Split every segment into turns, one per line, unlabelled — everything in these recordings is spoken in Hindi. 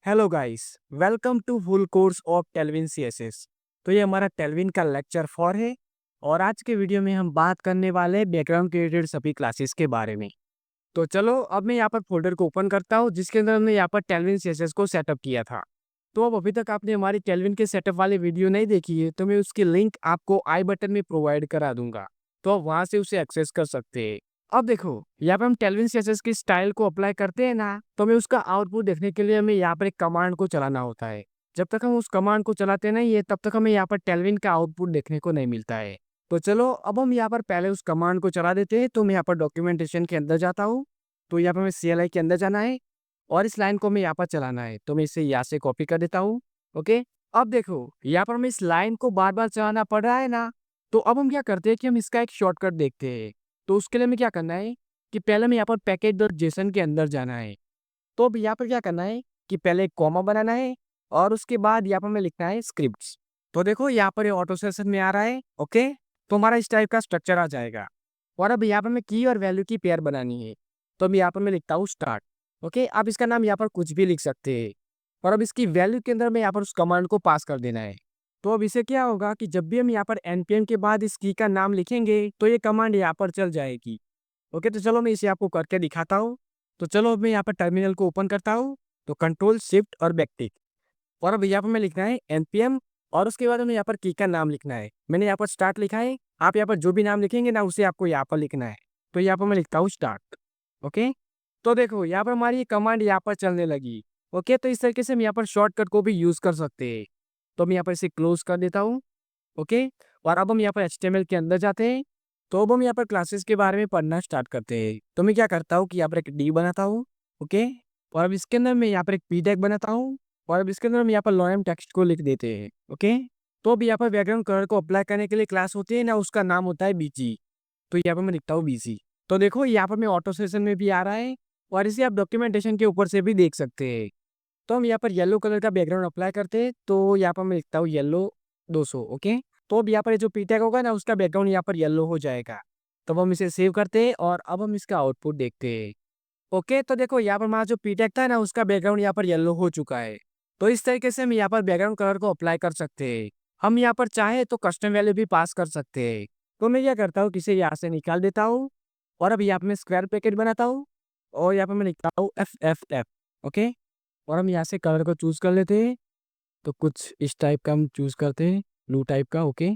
Hello guys, welcome to full course of Tailwind CSS. तो ये हमारा टेलविन का लेक्चर 4 है और आज के वीडियो में हम बात करने वाले हैं बैकग्राउंड के रिलेटेड सभी क्लासेस के बारे में। तो चलो अब मैं यहाँ पर फोल्डर को ओपन करता हूँ जिसके अंदर हमने यहाँ पर टेलविन सीएसएस को सेटअप किया था। तो अब अभी तक आपने हमारी टेलविन के सेटअप वाली वीडियो नहीं देखी है तो मैं उसकी लिंक आपको आई बटन में प्रोवाइड करा दूंगा, तो आप वहाँ से उसे एक्सेस कर सकते हैं। अब देखो, यहाँ पे हम टेलविन सीएसएस की स्टाइल को अप्लाई करते हैं ना, तो हमें उसका आउटपुट देखने के लिए हमें यहाँ पर एक कमांड को चलाना होता है। जब तक हम उस कमांड को चलाते नहीं है तब तक हमें यहाँ पर टेलविन का आउटपुट देखने को नहीं मिलता है। तो चलो अब हम यहाँ पर पहले उस कमांड को चला देते हैं। तो मैं यहाँ पर डॉक्यूमेंटेशन के अंदर जाता हूँ। तो यहाँ पर हमें CLI के अंदर जाना है और इस लाइन को हमें यहाँ पर चलाना है। तो मैं इसे यहाँ से कॉपी कर देता हूँ। ओके, अब देखो यहाँ पर हमें इस लाइन को बार बार चलाना पड़ रहा है ना, तो अब हम क्या करते हैं कि हम इसका एक शॉर्टकट देखते हैं। तो उसके लिए हमें क्या करना है कि पहले हमें यहाँ पर पैकेज डॉट जेसन के अंदर जाना है। तो अब यहाँ पर क्या करना है कि पहले एक कॉमा बनाना है और उसके बाद यहाँ पर हमें लिखना है स्क्रिप्ट्स। तो देखो यहाँ पर ये ऑटो सेशन में आ रहा है। ओके, तो हमारा इस टाइप का स्ट्रक्चर आ जाएगा। और अब यहाँ पर हमें की और वैल्यू की पेयर बनानी है। तो अब यहाँ पर मैं लिखता हूँ स्टार्ट। ओके, आप इसका नाम यहाँ पर कुछ भी लिख सकते हैं और अब इसकी वैल्यू के अंदर में यहाँ पर उस कमांड को पास कर देना है। तो अब इसे क्या होगा कि जब भी हम यहाँ पर npm के बाद इस की का नाम लिखेंगे तो ये कमांड यहाँ पर चल जाएगी। ओके, तो चलो मैं इसे आपको करके दिखाता हूँ। तो चलो अब मैं यहाँ पर टर्मिनल को ओपन करता हूँ। तो कंट्रोल शिफ्ट और बैकटिक और अब यहाँ पर मैं लिखना है npm और उसके बाद हमें यहाँ पर की का नाम लिखना है। मैंने यहाँ पर स्टार्ट लिखा है, आप यहाँ पर जो भी नाम लिखेंगे ना उसे आपको यहाँ पर लिखना है। तो यहाँ पर मैं लिखता हूँ स्टार्ट। ओके, तो देखो यहाँ पर हमारी ये कमांड यहाँ पर चलने लगी। ओके, तो इस तरीके से हम यहाँ पर शॉर्टकट को भी यूज कर सकते हैं। तो मैं यहाँ पर इसे क्लोज कर देता हूँ। ओके, और अब हम यहाँ पर HTML के अंदर जाते हैं। तो अब हम यहाँ पर क्लासेस के बारे में पढ़ना स्टार्ट करते हैं। तो मैं क्या करता हूँ कि यहाँ पर एक डी बनाता हूँ। ओके, और अब इसके अंदर मैं यहाँ पर एक पी टैग बनाता हूँ और अब इसके अंदर हम यहाँ पर लोएम टेक्स्ट को लिख देते हैं। ओके, तो अब यहाँ पर बैकग्राउंड कलर को अप्लाई करने के लिए क्लास होती है ना, उसका नाम होता है बीजी। तो यहाँ पर मैं लिखता हूँ बीजी। तो देखो यहाँ पर मैं ऑटो सेशन में भी आ रहा है और इसे आप डॉक्यूमेंटेशन के ऊपर से भी देख सकते हैं। तो हम यहाँ पर येलो कलर का बैकग्राउंड अप्लाई करते हैं। तो यहाँ पर मैं लिखता हूँ येलो 200। ओके, तो अब यहाँ पर जो पी टैग होगा ना उसका बैकग्राउंड यहाँ पर येलो हो जाएगा। तब हम इसे सेव करते हैं और अब हम इसका आउटपुट देखते हैं। ओके, तो देखो यहाँ पर हमारा जो पी टैग था ना उसका बैकग्राउंड यहाँ पर येलो हो चुका है। तो इस तरीके से हम यहाँ पर बैकग्राउंड कलर को अप्लाई कर सकते हैं। हम यहाँ पर चाहे तो कस्टम वैल्यू भी पास कर सकते हैं। तो मैं क्या करता हूँ कि इसे यहाँ से निकाल देता हूँ और अब यहाँ पर मैं स्क्वायर ब्रैकेट बनाता हूँ और यहाँ पर मैं लिखता हूँ FFF। ओके, और हम यहाँ से कलर को चूज कर लेते हैं। तो कुछ इस टाइप का हम चूज करते हैं, ब्लू टाइप का। ओके,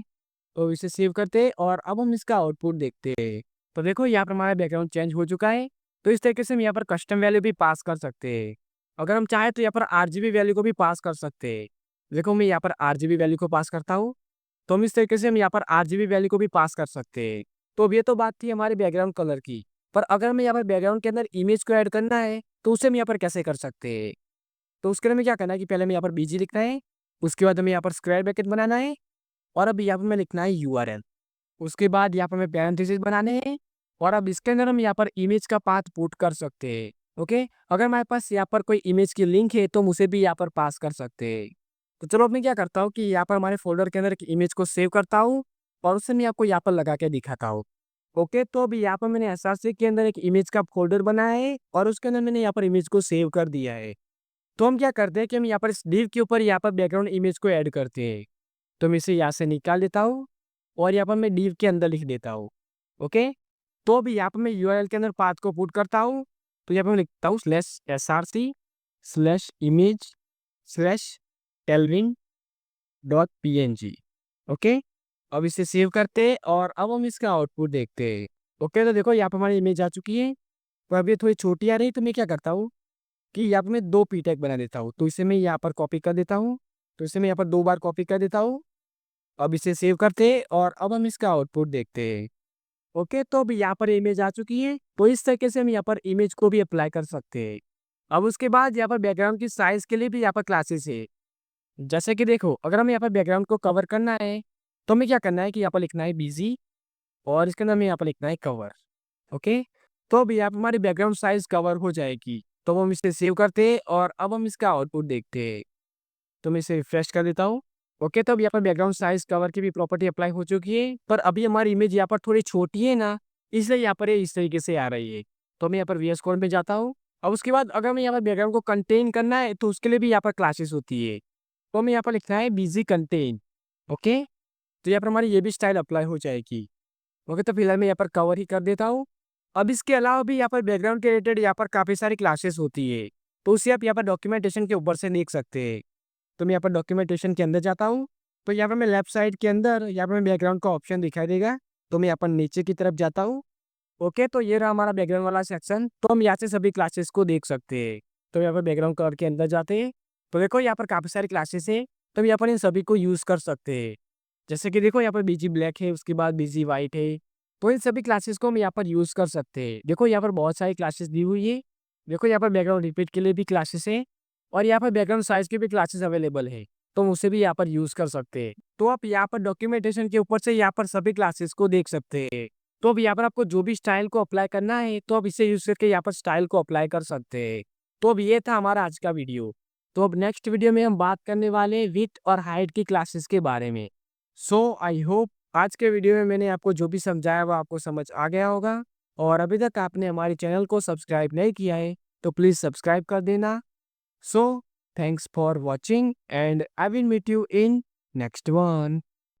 तो इसे सेव करते हैं और अब हम इसका आउटपुट देखते हैं। तो देखो यहाँ पर हमारा बैकग्राउंड चेंज हो चुका है। तो इस तरीके से हम यहाँ पर कस्टम वैल्यू भी पास कर सकते हैं। अगर हम चाहें तो यहाँ पर RGB वैल्यू को भी पास कर सकते हैं। देखो मैं यहाँ पर RGB वैल्यू को पास करता हूँ। तो हम इस तरीके से हम यहाँ पर RGB वैल्यू को भी पास कर सकते हैं। तो अब ये तो बात थी हमारे बैकग्राउंड कलर की, पर अगर हमें यहाँ पर बैकग्राउंड के अंदर इमेज को ऐड करना है तो उसे हम यहाँ पर कैसे कर सकते हैं। तो उसके लिए हमें क्या करना है कि पहले हमें यहाँ पर बीजी लिखना है, उसके बाद हमें यहाँ पर स्क्वायर ब्रैकेट बनाना है और अब यहाँ पर हमें लिखना है URL। उसके बाद यहाँ पर हमें पैरेंथेसिस बनाने हैं और अब इसके अंदर हम यहाँ पर इमेज का पाथ पुट कर सकते हैं। ओके, अगर हमारे पास यहाँ पर कोई इमेज की लिंक है तो हम उसे भी यहाँ पर पास कर सकते हैं। तो चलो अब मैं क्या करता हूँ कि यहाँ पर हमारे फोल्डर के अंदर एक इमेज को सेव करता हूँ और उसे मैं आपको यहाँ पर लगा के दिखाता हूँ। ओके, तो अभी यहाँ पर मैंने SRC के अंदर एक इमेज का फोल्डर बनाया है और उसके अंदर मैंने यहाँ पर इमेज को सेव कर दिया है। तो हम क्या करते हैं कि हम यहाँ पर इस div के ऊपर यहाँ पर बैकग्राउंड इमेज को ऐड करते हैं। तो मैं इसे यहाँ से निकाल देता हूँ और यहाँ पर मैं div के अंदर लिख देता हूँ। ओके, तो अभी यहाँ पर मैं URL के अंदर पाथ को पुट करता हूँ। तो यहाँ पर मैं लिखता हूँ /src/image/telvin.png। ओके, अब इसे सेव करते हैं और अब हम इसका आउटपुट देखते हैं। ओके, तो देखो यहाँ पर हमारी इमेज आ चुकी है। तो अब ये थोड़ी छोटी आ रही, तो मैं क्या करता हूँ कि यहाँ पर मैं 2 पी टैग बना देता हूँ। तो इसे मैं यहाँ पर कॉपी कर देता हूँ। तो इसे मैं यहाँ पर 2 बार कॉपी कर देता हूँ। अब इसे सेव करते हैं और अब हम इसका आउटपुट देखते हैं। ओके, तो अब यहाँ पर इमेज आ चुकी है। तो इस तरीके से हम यहाँ पर इमेज को भी अप्लाई कर सकते हैं। अब उसके बाद यहाँ पर बैकग्राउंड की साइज के लिए भी यहाँ पर क्लासेस है। जैसे कि देखो, अगर हमें यहाँ पर बैकग्राउंड को कवर करना है तो हमें क्या करना है कि यहाँ पर लिखना है बीजी और इसके अंदर हमें यहाँ पर लिखना है कवर। ओके, तो अब यहाँ पर हमारी बैकग्राउंड साइज कवर हो जाएगी। तो हम इसे सेव करते हैं और अब हम इसका आउटपुट देखते हैं। तो मैं इसे रिफ्रेश कर देता हूँ। ओके, तो अब यहाँ पर बैकग्राउंड साइज कवर की भी प्रॉपर्टी अप्लाई हो चुकी है, पर अभी हमारी इमेज यहाँ पर थोड़ी छोटी है ना, इसलिए यहाँ पर ये इस तरीके से आ रही है। तो मैं यहाँ पर VS कोड में जाता हूँ अब उसके बाद अगर हमें यहाँ पर बैकग्राउंड को कंटेन करना है तो उसके लिए भी यहाँ पर क्लासेस होती है। तो हमें यहाँ पर लिखना है बिजी कंटेन। ओके, तो यहाँ पर हमारी ये भी स्टाइल अप्लाई हो जाएगी। ओके, तो फिलहाल मैं यहाँ पर कवर ही कर देता हूँ। अब इसके अलावा भी यहाँ पर बैकग्राउंड के रिलेटेड यहाँ पर काफ़ी सारी क्लासेस होती है, तो उसे आप यहाँ पर डॉक्यूमेंटेशन के ऊपर से देख सकते हैं। तो मैं यहाँ पर डॉक्यूमेंटेशन के अंदर जाता हूँ, तो यहाँ पर मैं लेफ्ट साइड के अंदर यहाँ पर बैकग्राउंड का ऑप्शन दिखाई देगा, तो मैं यहाँ पर नीचे की तरफ जाता हूँ। ओके, तो ये रहा हमारा बैकग्राउंड वाला सेक्शन। तो हम यहाँ से सभी क्लासेस को देख सकते हैं। तो यहाँ पर बैकग्राउंड कलर के अंदर जाते हैं, तो देखो यहाँ पर काफ़ी सारी क्लासेस है, तो हम यहाँ पर इन सभी को यूज़ कर सकते हैं। जैसे कि देखो यहाँ पर बीजी ब्लैक है, उसके बाद बीजी वाइट है, तो इन सभी क्लासेस को हम यहाँ पर यूज़ कर सकते हैं। देखो यहाँ पर बहुत सारी क्लासेस दी हुई है। देखो यहाँ पर बैकग्राउंड रिपीट के लिए भी क्लासेस है, और यहाँ पर बैकग्राउंड साइज की भी क्लासेस अवेलेबल है, तो हम उसे भी यहाँ पर यूज़ कर सकते हैं। तो आप यहाँ पर डॉक्यूमेंटेशन के ऊपर से यहाँ पर सभी क्लासेस को देख सकते हैं। तो अब यहाँ पर आपको जो भी स्टाइल को अप्लाई करना है, तो आप इसे यूज़ करके यहाँ पर स्टाइल को अप्लाई कर सकते हैं। तो अब ये था हमारा आज का वीडियो। तो अब नेक्स्ट वीडियो में हम बात करने वाले हैं विड्थ और हाइट की क्लासेस के बारे में। सो आई होप आज के वीडियो में मैंने आपको जो भी समझाया वो आपको समझ आ गया होगा। और अभी तक आपने हमारे चैनल को सब्सक्राइब नहीं किया है तो प्लीज़ सब्सक्राइब कर देना। So thanks for watching and I will meet you in next one.